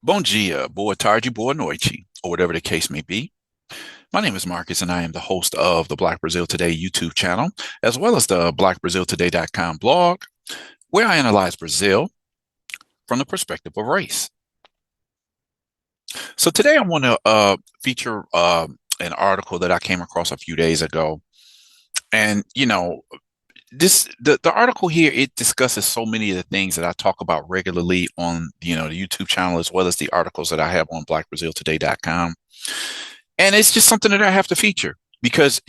Bom dia, boa tarde, boa noite, or whatever the case may be. My name is Marcus, and I am the host of the Black Brazil Today YouTube channel, as well as the blackbraziltoday.com blog, where I analyze Brazil from the perspective of race. So today I want to feature an article that I came across a few days ago. And, the article here, it discusses so many of the things that I talk about regularly on, the YouTube channel, as well as the articles that I have on blackbraziltoday.com. And it's just something that I have to feature because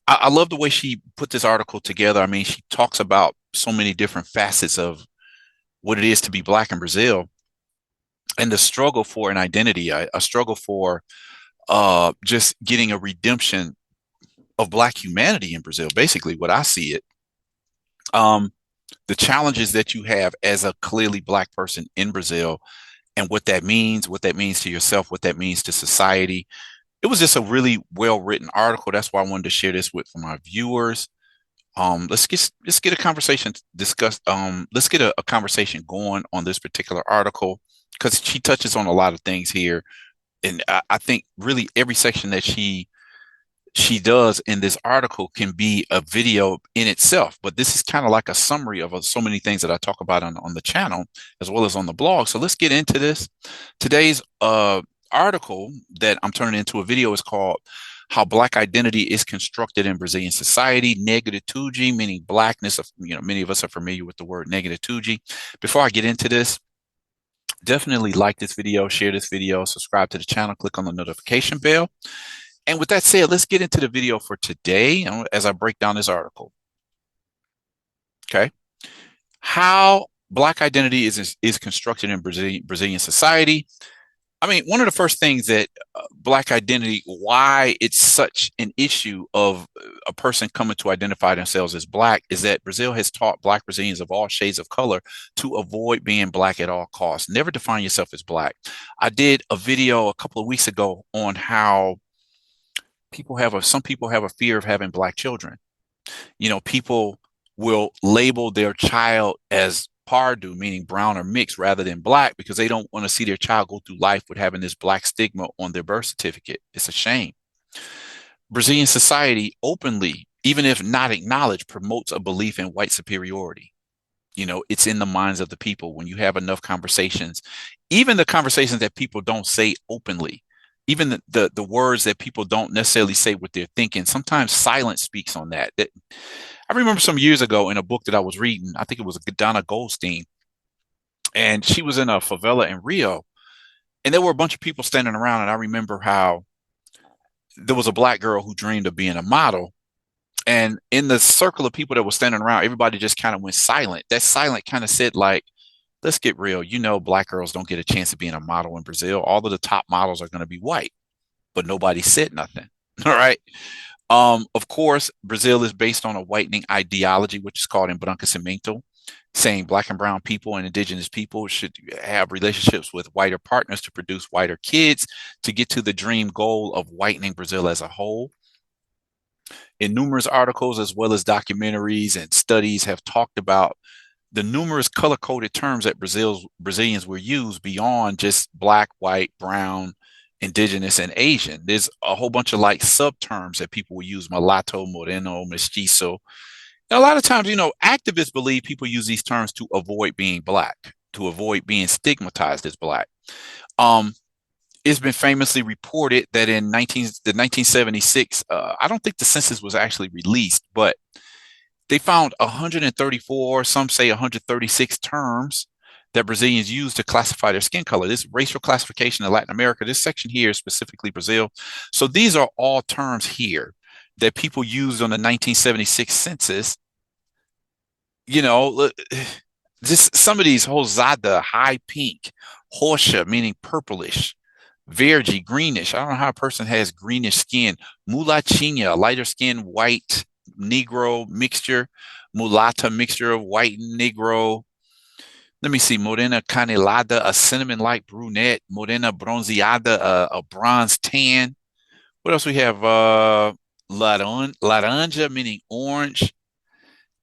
I love the way she put this article together. I mean, she talks about so many different facets of what it is to be Black in Brazil and the struggle for an identity, a struggle for just getting a redemption of Black humanity in Brazil, basically, what I see it. Um, the challenges that you have as a clearly Black person in Brazil and what that means to yourself, what that means to society. It was just a really well written article. That's why I wanted to share this with my viewers. Let's get a conversation discussed. Let's get a conversation going on this particular article because she touches on a lot of things here, and I think really every section that she does in this article can be a video in itself. But this is kind of like a summary of so many things that I talk about on the channel as well as on the blog. So let's get into this. Today's article that I'm turning into a video is called How Black Identity is Constructed in Brazilian Society, Negritude, meaning blackness. Many of us are familiar with the word negritude. Before I get into this, definitely like this video, share this video, subscribe to the channel, click on the notification bell. And with that said, let's get into the video for today as I break down this article. Okay. How Black identity is constructed in Brazilian society. I mean, one of the first things that Black identity, why it's such an issue of a person coming to identify themselves as Black, is that Brazil has taught Black Brazilians of all shades of color to avoid being Black at all costs. Never define yourself as Black. I did a video a couple of weeks ago on how some people have a fear of having Black children. People will label their child as Pardo, meaning brown or mixed, rather than Black, because they don't want to see their child go through life with having this Black stigma on their birth certificate. It's a shame. Brazilian society openly, even if not acknowledged, promotes a belief in white superiority. It's in the minds of the people when you have enough conversations, even the conversations that people don't say openly, even the words that people don't necessarily say what they're thinking. Sometimes silence speaks on that. I remember some years ago in a book that I was reading, I think it was Donna Goldstein, and she was in a favela in Rio, and there were a bunch of people standing around, and I remember how there was a Black girl who dreamed of being a model, and in the circle of people that were standing around, everybody just kind of went silent. That silent kind of said, like, let's get real. Black girls don't get a chance of being a model in Brazil. All of the top models are going to be white, but nobody said nothing. All right. Of course, Brazil is based on a whitening ideology, which is called embranquecimento, saying Black and brown people and indigenous people should have relationships with whiter partners to produce whiter kids to get to the dream goal of whitening Brazil as a whole. In numerous articles, as well as documentaries and studies, have talked about the numerous color-coded terms that Brazilians will use beyond just Black, white, brown, indigenous, and Asian. There's a whole bunch of like sub-terms that people will use: mulatto, moreno, mestizo. And a lot of times, activists believe people use these terms to avoid being Black, to avoid being stigmatized as Black. It's been famously reported that in 1976, I don't think the census was actually released, but they found 134, some say 136 terms that Brazilians use to classify their skin color. This racial classification in Latin America, this section here is specifically Brazil. So these are all terms here that people used on the 1976 census. Just some of these: rosada, high pink; roxa, meaning purplish; verde, greenish. I don't know how a person has greenish skin; mulatinha, lighter skin, white; Negro, mixture; mulata, mixture of white and Negro. Let me see: morena canelada, a cinnamon-like brunette; morena bronzeada, a bronze tan. What else we have? Laranja, meaning orange,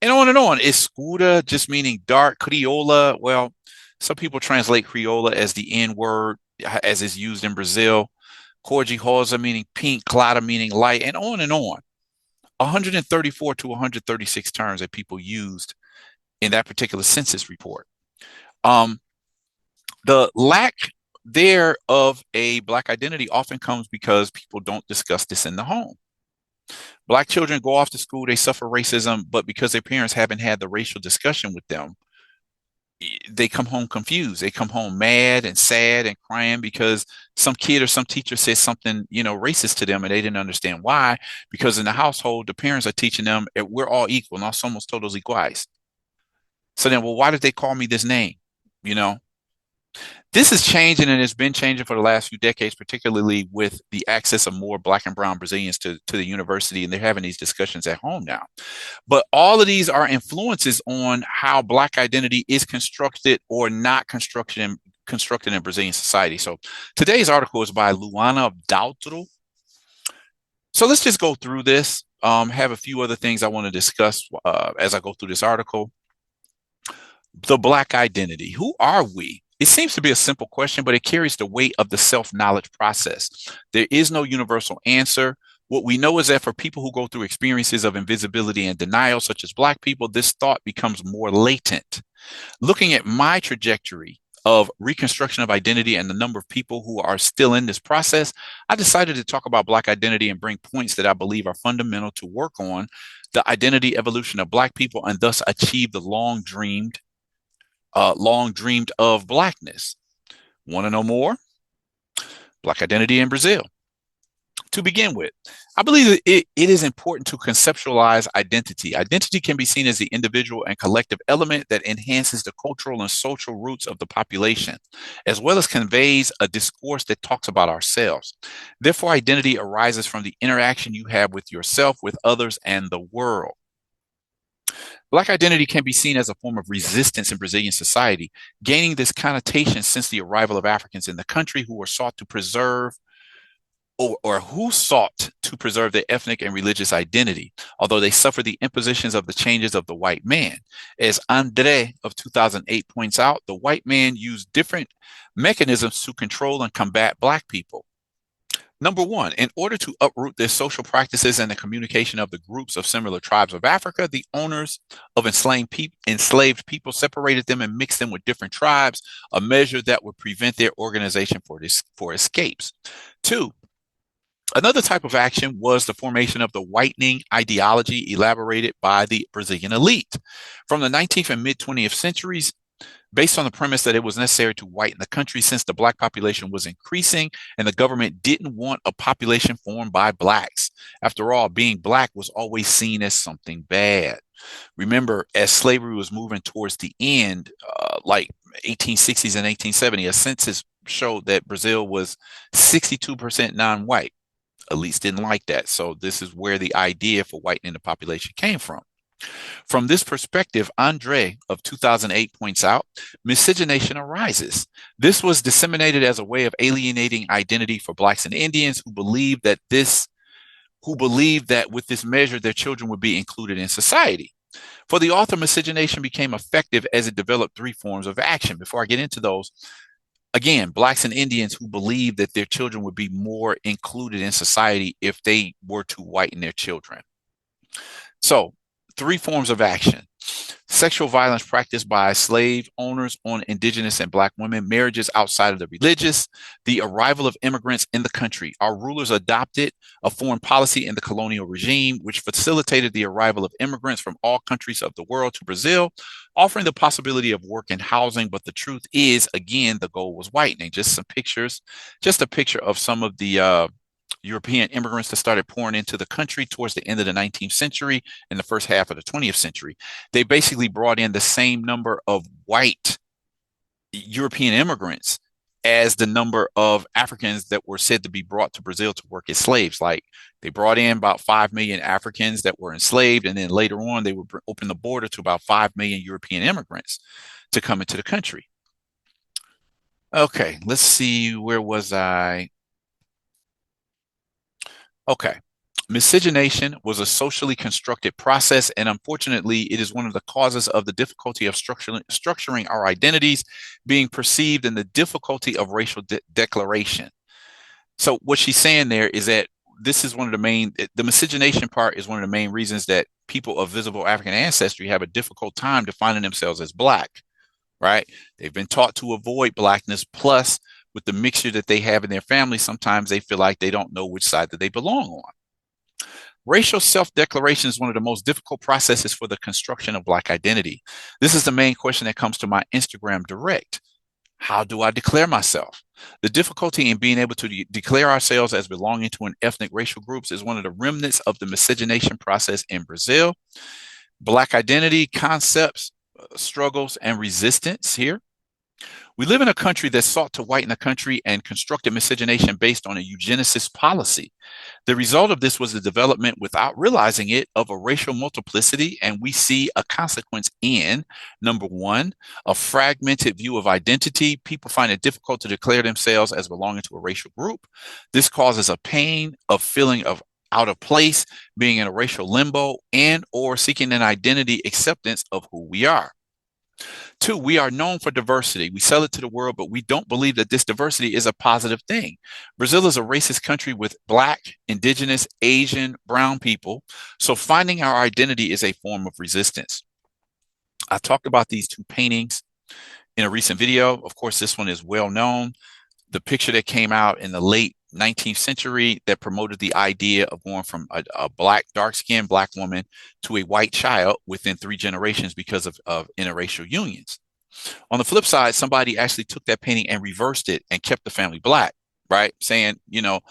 and on and on. Escura, just meaning dark; criolla, well, Some people translate Criolla as the N word, as is used in Brazil. Cor de rosa meaning pink, clara meaning light, and on and on. 134 to 136 terms that people used in that particular census report. Um, the lack there of a Black identity often comes because people don't discuss this in the home. Black children go off to school, they suffer racism, but because their parents haven't had the racial discussion with them, they come home confused. They come home mad and sad and crying because some kid or some teacher said something, racist to them and they didn't understand why. Because in the household, the parents are teaching them we're all equal. Nós somos todos iguais. So then, well, why did they call me this name? You know, this is changing and it's been changing for the last few decades, particularly with the access of more Black and brown Brazilians to the university. And they're having these discussions at home now. But all of these are influences on how Black identity is constructed or not constructed in Brazilian society. So today's article is by Luana Daltro. So let's just go through this. Have a few other things I want to discuss as I go through this article. The Black identity. Who are we? It seems to be a simple question, but it carries the weight of the self-knowledge process. There is no universal answer. What we know is that for people who go through experiences of invisibility and denial, such as Black people, this thought becomes more latent. Looking at my trajectory of reconstruction of identity and the number of people who are still in this process, I decided to talk about Black identity and bring points that I believe are fundamental to work on the identity evolution of Black people and thus achieve the long dreamed of Blackness. Want to know more? Black identity in Brazil. To begin with, I believe that it is important to conceptualize identity. Identity can be seen as the individual and collective element that enhances the cultural and social roots of the population, as well as conveys a discourse that talks about ourselves. Therefore, identity arises from the interaction you have with yourself, with others, and the world. Black identity can be seen as a form of resistance in Brazilian society, gaining this connotation since the arrival of Africans in the country who were sought to preserve or who sought to preserve their ethnic and religious identity, although they suffered the impositions of the changes of the white man. As Andre of 2008 points out, the white man used different mechanisms to control and combat Black people. Number one, in order to uproot their social practices and the communication of the groups of similar tribes of Africa, the owners of enslaved people separated them and mixed them with different tribes, a measure that would prevent their organization for escapes. Two, another type of action was the formation of the whitening ideology elaborated by the Brazilian elite. From the 19th and mid-20th centuries, based on the premise that it was necessary to whiten the country since the Black population was increasing and the government didn't want a population formed by Blacks. After all, being Black was always seen as something bad. Remember, as slavery was moving towards the end, like 1860s and 1870s, a census showed that Brazil was 62% non-white. Elites didn't like that. So this is where the idea for whitening the population came from. From this perspective, Andre of 2008 points out, miscegenation arises. This was disseminated as a way of alienating identity for Blacks and Indians who believed that with this measure, their children would be included in society. For the author, miscegenation became effective as it developed three forms of action. Before I get into those, again, Blacks and Indians who believed that their children would be more included in society if they were to whiten their children. So, three forms of action: sexual violence practiced by slave owners on indigenous and Black women, marriages outside of the religious, the arrival of immigrants in the country. Our rulers adopted a foreign policy in the colonial regime, which facilitated the arrival of immigrants from all countries of the world to Brazil, offering the possibility of work and housing. But the truth is, again, the goal was whitening. Just some pictures, just a picture of some of the European immigrants that started pouring into the country towards the end of the 19th century and the first half of the 20th century. They basically brought in the same number of white European immigrants as the number of Africans that were said to be brought to Brazil to work as slaves. Like, they brought in about 5 million Africans that were enslaved, and then later on they would open the border to about 5 million European immigrants to come into the country. Okay, let's see, where was I? Okay. Miscegenation was a socially constructed process, and unfortunately, it is one of the causes of the difficulty of structuring our identities being perceived and the difficulty of racial declaration. So, what she's saying there is that this is one of the miscegenation part is one of the main reasons that people of visible African ancestry have a difficult time defining themselves as Black, right? They've been taught to avoid Blackness, plus, with the mixture that they have in their family, sometimes they feel like they don't know which side that they belong on. Racial self-declaration is one of the most difficult processes for the construction of Black identity. This is the main question that comes to my Instagram direct. How do I declare myself? The difficulty in being able to declare ourselves as belonging to an ethnic racial groups is one of the remnants of the miscegenation process in Brazil. Black identity concepts, struggles, and resistance here. We live in a country that sought to whiten the country and constructed miscegenation based on a eugenicist policy. The result of this was the development, without realizing it, of a racial multiplicity, and we see a consequence in, number one, a fragmented view of identity. People find it difficult to declare themselves as belonging to a racial group. This causes a pain of feeling of out of place, being in a racial limbo, and or seeking an identity acceptance of who we are. Two, we are known for diversity. We sell it to the world, but we don't believe that this diversity is a positive thing. Brazil is a racist country with Black, Indigenous, Asian, brown people. So finding our identity is a form of resistance. I talked about these two paintings in a recent video. Of course, this one is well known. The picture that came out in the late 19th century that promoted the idea of going from a Black, dark-skinned Black woman to a white child within 3 generations because of interracial unions. On the flip side, somebody actually took that painting and reversed it and kept the family Black, right? Saying, you know,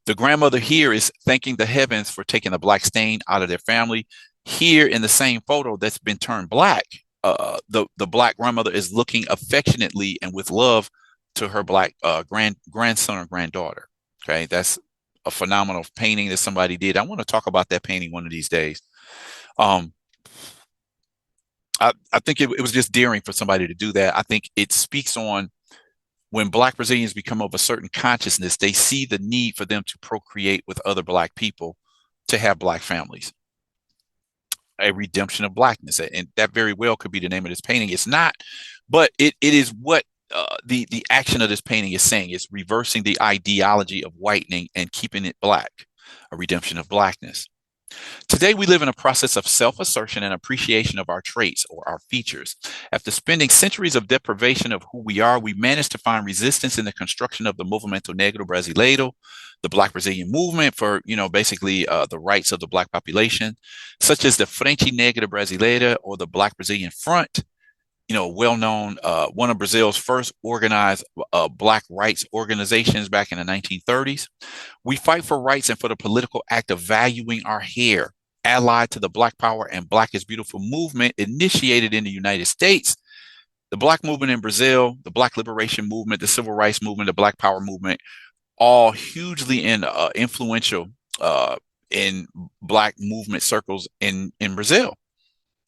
the grandmother here is thanking the heavens for taking the Black stain out of their family. Here in the same photo that's been turned Black, the Black grandmother is looking affectionately and with love to her Black grandson or granddaughter. Okay, that's a phenomenal painting that somebody did. I want to talk about that painting one of these days. I think it was just daring for somebody to do that. I think it speaks on when Black Brazilians become of a certain consciousness, they see the need for them to procreate with other Black people to have Black families. A redemption of Blackness. And that very well could be the name of this painting. It's not, but it is what the action of this painting is saying. Is reversing the ideology of whitening and keeping it Black, a redemption of Blackness. Today, we live in a process of self-assertion and appreciation of our traits or our features. After spending centuries of deprivation of who we are, we managed to find resistance in the construction of the Movimento Negro Brasileiro, the Black Brazilian movement for, basically the rights of the Black population, such as the Frente Negra Brasileira or the Black Brazilian Front, well-known, one of Brazil's first organized Black rights organizations back in the 1930s. We fight for rights and for the political act of valuing our hair, allied to the Black Power and Black is Beautiful movement initiated in the United States. The Black movement in Brazil, the Black Liberation movement, the Civil Rights movement, the Black Power movement, all hugely influential in Black movement circles in Brazil.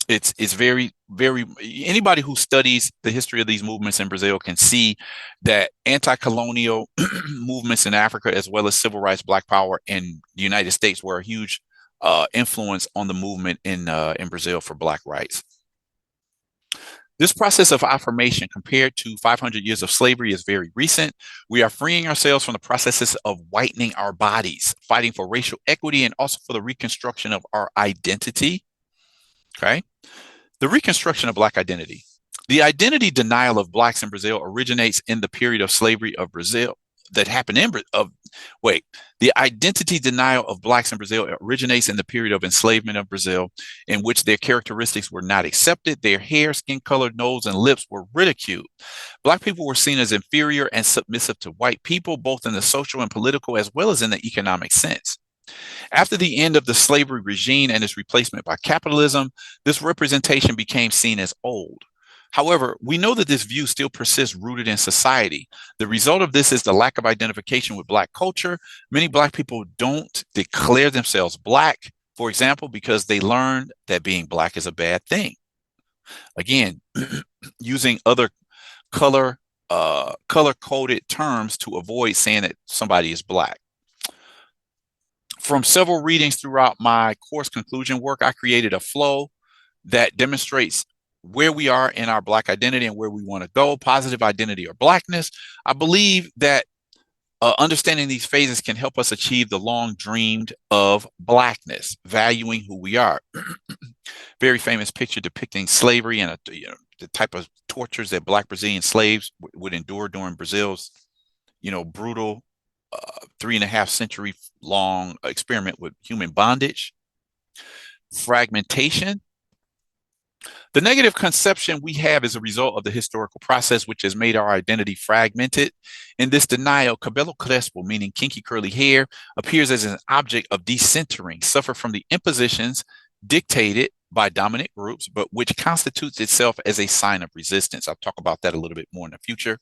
It's very, very, anybody who studies the history of these movements in Brazil can see that anti-colonial movements in Africa, as well as civil rights, Black Power in the United States, were a huge influence on the movement in Brazil for Black rights. This process of affirmation compared to 500 years of slavery is very recent. We are freeing ourselves from the processes of whitening our bodies, fighting for racial equity, and also for the reconstruction of our identity. Okay. The reconstruction of Black identity. The identity denial of Blacks in Brazil originates in the period of slavery of Brazil that happened in the identity denial of Blacks in Brazil originates in the period of enslavement of Brazil, in which their characteristics were not accepted. Their hair, skin color, nose, and lips were ridiculed. Black people were seen as inferior and submissive to white people, both in the social and political, as well as in the economic sense. After the end of the slavery regime and its replacement by capitalism, this representation became seen as old. However, we know that this view still persists rooted in society. The result of this is the lack of identification with Black culture. Many Black people don't declare themselves Black, for example, because they learned that being Black is a bad thing. Again, using other color-coded terms to avoid saying that somebody is Black. From several readings throughout my course conclusion work, I created a flow that demonstrates where we are in our Black identity and where we want to go, positive identity or Blackness. I believe that understanding these phases can help us achieve the long dreamed of Blackness, valuing who we are. Very famous picture depicting slavery and the type of tortures that Black Brazilian slaves would endure during Brazil's, brutal 3.5 century long experiment with human bondage. Fragmentation. The negative conception we have is a result of the historical process which has made our identity fragmented. In this denial, cabelo crespo, meaning kinky curly hair, appears as an object of decentering, suffer from the impositions dictated by dominant groups, but which constitutes itself as a sign of resistance. I'll talk about that a little bit more in the future,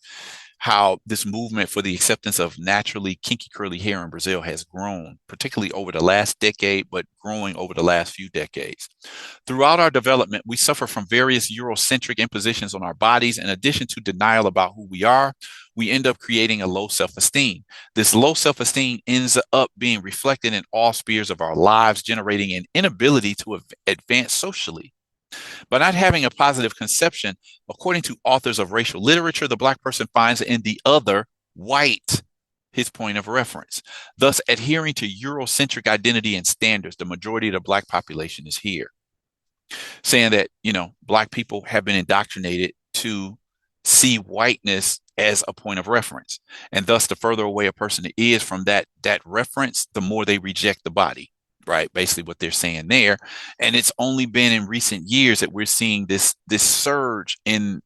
how this movement for the acceptance of naturally kinky curly hair in Brazil has grown, particularly over the last decade, but growing over the last few decades. Throughout our development, we suffer from various Eurocentric impositions on our bodies. In addition to denial about who we are, we end up creating a low self-esteem. This low self-esteem ends up being reflected in all spheres of our lives, generating an inability to advance socially. By not having a positive conception, according to authors of racial literature, the Black person finds in the other white his point of reference, thus adhering to Eurocentric identity and standards. The majority of the Black population is here, saying that, Black people have been indoctrinated to see whiteness as a point of reference. And thus, the further away a person is from that reference, the more they reject the body. Right, basically what they're saying there. And it's only been in recent years that we're seeing this surge in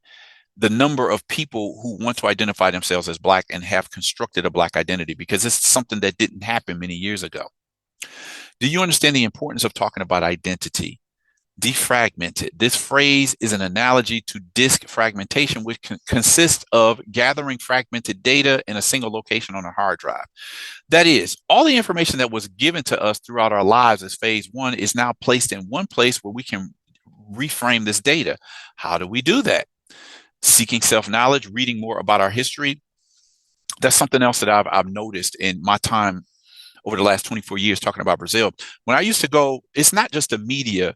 the number of people who want to identify themselves as Black and have constructed a Black identity, because it's something that didn't happen many years ago. Do you understand the importance of talking about identity? Defragmented. This phrase is an analogy to disk fragmentation, which consists of gathering fragmented data in a single location on a hard drive. That is, all the information that was given to us throughout our lives as phase one is now placed in one place where we can reframe this data. How do we do that? Seeking self-knowledge, reading more about our history. That's something else that I've noticed in my time over the last 24 years talking about Brazil. When I used to go, it's not just the media,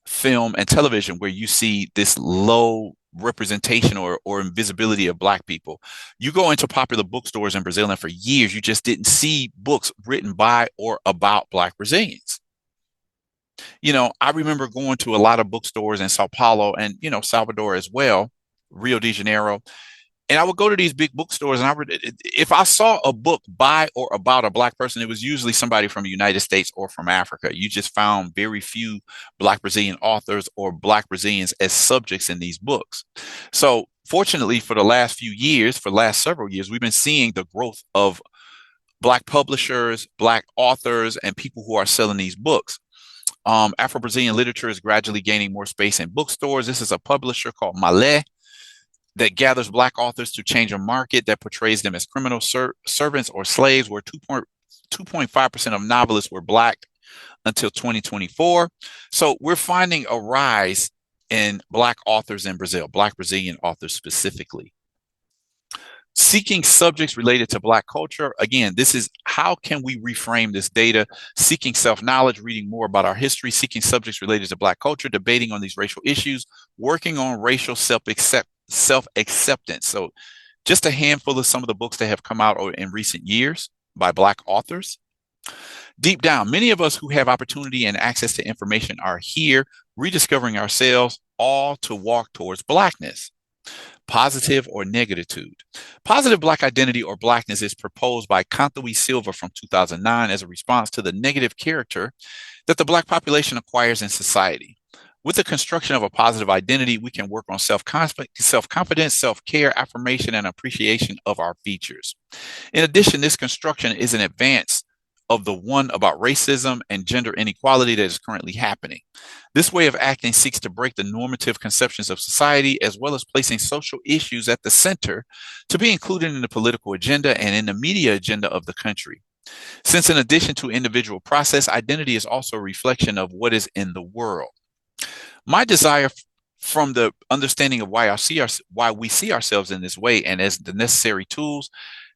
film and television where you see this low representation or invisibility of Black people. You go into popular bookstores in Brazil, and for years you just didn't see books written by or about Black Brazilians. I remember going to a lot of bookstores in Sao Paulo and, Salvador as well, Rio de Janeiro. And I would go to these big bookstores, and if I saw a book by or about a Black person, it was usually somebody from the United States or from Africa. You just found very few Black Brazilian authors or Black Brazilians as subjects in these books. So fortunately, for the last several years, we've been seeing the growth of Black publishers, Black authors, and people who are selling these books. Afro-Brazilian literature is gradually gaining more space in bookstores. This is a publisher called Malé that gathers Black authors to change a market that portrays them as criminal servants or slaves, where 2.5% of novelists were Black until 2024. So we're finding a rise in Black authors in Brazil, Black Brazilian authors specifically. Seeking subjects related to Black culture. Again, this is how can we reframe this data? Seeking self-knowledge, reading more about our history, seeking subjects related to Black culture, debating on these racial issues, working on racial self-acceptance. So just a handful of some of the books that have come out in recent years by Black authors. Deep down, many of us who have opportunity and access to information are here rediscovering ourselves, all to walk towards Blackness. Positive or negatude. Positive Black identity or Blackness is proposed by Canto Silva from 2009 as a response to the negative character that the Black population acquires in society. With the construction of a positive identity, we can work on self-confidence, self-care, affirmation, and appreciation of our features. In addition, this construction is an advance of the one about racism and gender inequality that is currently happening. This way of acting seeks to break the normative conceptions of society, as well as placing social issues at the center to be included in the political agenda and in the media agenda of the country. Since in addition to individual process, identity is also a reflection of what is in the world. My desire from the understanding of why we see ourselves in this way and as the necessary tools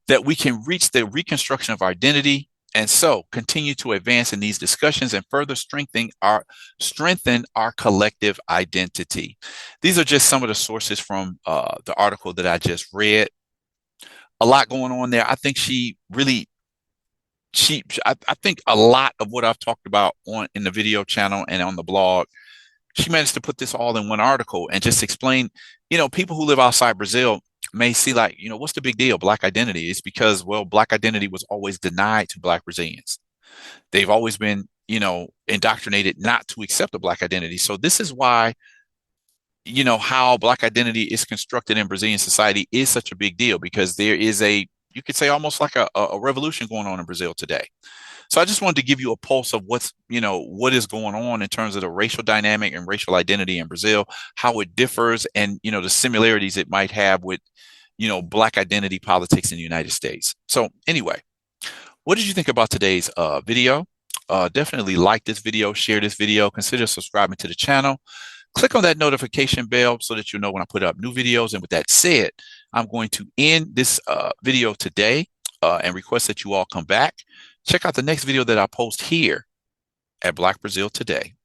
that we can reach the reconstruction of our identity And so continue to advance in these discussions and further strengthen our collective identity. These are just some of the sources from the article that I just read. A lot going on there. I think I think a lot of what I've talked about on in the video channel and on the blog, she managed to put this all in one article and just explain, people who live outside Brazil may see like, what's the big deal? Black identity. It's because, well, Black identity was always denied to Black Brazilians. They've always been, indoctrinated not to accept a Black identity. So this is why, how Black identity is constructed in Brazilian society is such a big deal, because there is you could say almost like a revolution going on in Brazil today. So I just wanted to give you a pulse of what is going on in terms of the racial dynamic and racial identity in Brazil, how it differs, and, the similarities it might have with, Black identity politics in the United States. So anyway, what did you think about today's video? Definitely like this video, share this video, consider subscribing to the channel. Click on that notification bell so that you know when I put up new videos. And with that said, I'm going to end this video today and request that you all come back. Check out the next video that I post here at Black Brazil Today.